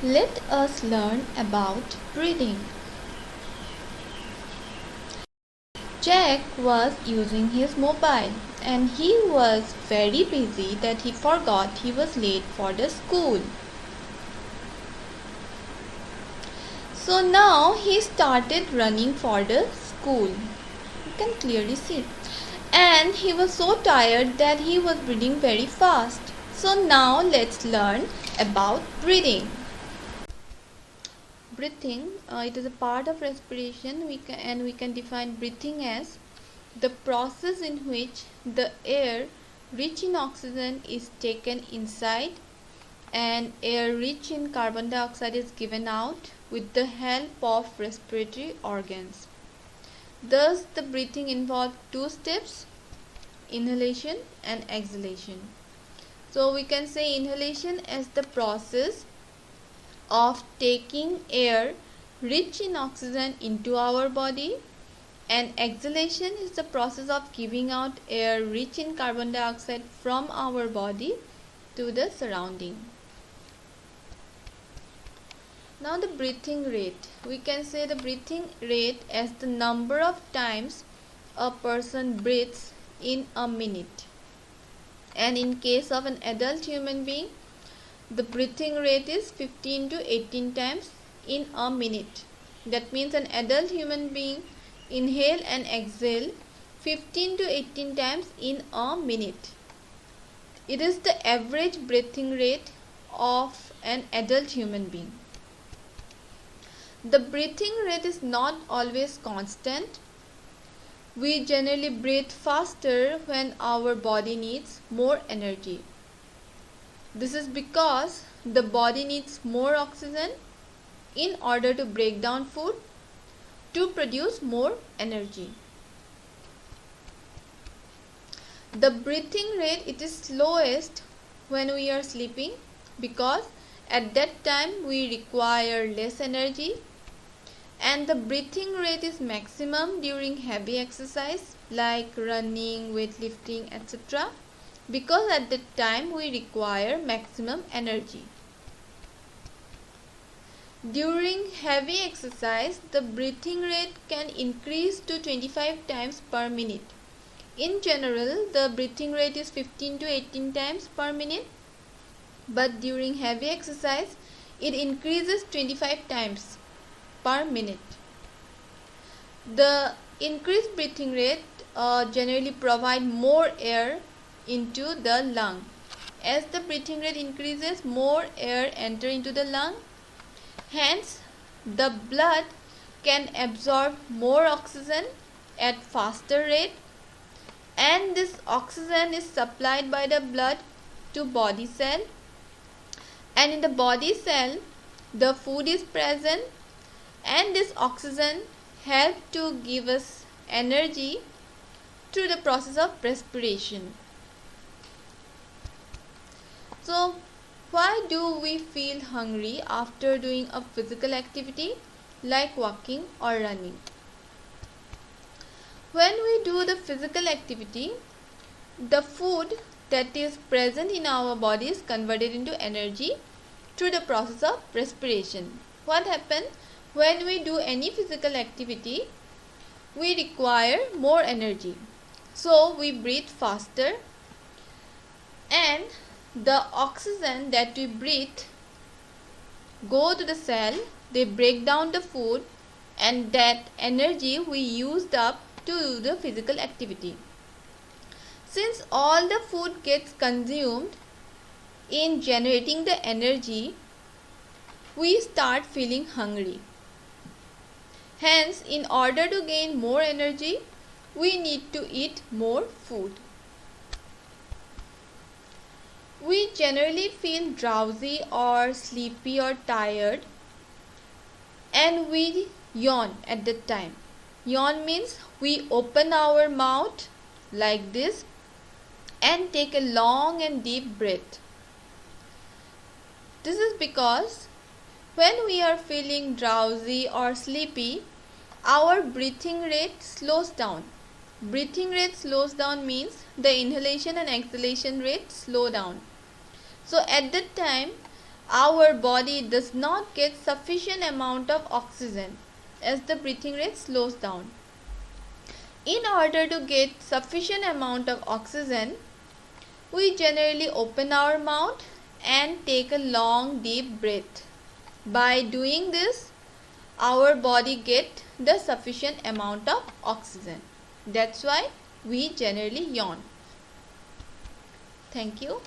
Let us learn about breathing. Jack was using his mobile and he was very busy that he forgot he was late for the school. So now he started running for the school. You can clearly see. And he was so tired that he was breathing very fast. So now let's learn about breathing. Breathing, it is a part of respiration. We can define breathing as the process in which the air rich in oxygen is taken inside and air rich in carbon dioxide is given out with the help of respiratory organs. Thus, the breathing involves two steps: inhalation and exhalation. So we can say inhalation as the process of taking air rich in oxygen into our body, and exhalation is the process of giving out air rich in carbon dioxide from our body to the surrounding. Now the breathing rate. We can say the breathing rate as the number of times a person breathes in a minute. And in case of an adult human being, the breathing rate is 15 to 18 times in a minute. That means an adult human being inhale and exhale 15 to 18 times in a minute. It is the average breathing rate of an adult human being. The breathing rate is not always constant. We generally breathe faster when our body needs more energy. This is because the body needs more oxygen in order to break down food to produce more energy. The breathing rate, it is slowest when we are sleeping, because at that time we require less energy, and the breathing rate is maximum during heavy exercise like running, weightlifting, etc., because at that time we require maximum energy. During heavy exercise, the breathing rate can increase to 25 times per minute. In general, the breathing rate is 15 to 18 times per minute, but during heavy exercise, it increases 25 times per minute. The increased breathing rate generally provide more air into the lung. As the breathing rate increases, more air enter into the lung. Hence, the blood can absorb more oxygen at faster rate, and this oxygen is supplied by the blood to body cell, and in the body cell the food is present, and this oxygen help to give us energy through the process of respiration. So why do we feel hungry after doing a physical activity like walking or running? When we do the physical activity, the food that is present in our body is converted into energy through the process of respiration. What happens when we do any physical activity? We require more energy. So we breathe faster, and the oxygen that we breathe go to the cell, they break down the food, and that energy we used up to do the physical activity. Since all the food gets consumed in generating the energy, we start feeling hungry. Hence, in order to gain more energy, we need to eat more food. We generally feel drowsy or sleepy or tired, and we yawn at that time. Yawn means we open our mouth like this and take a long and deep breath. This is because when we are feeling drowsy or sleepy, our breathing rate slows down. Breathing rate slows down means the inhalation and exhalation rate slow down. So at that time, our body does not get sufficient amount of oxygen as the breathing rate slows down. In order to get sufficient amount of oxygen, we generally open our mouth and take a long deep breath. By doing this, our body get the sufficient amount of oxygen. That's why we generally yawn. Thank you.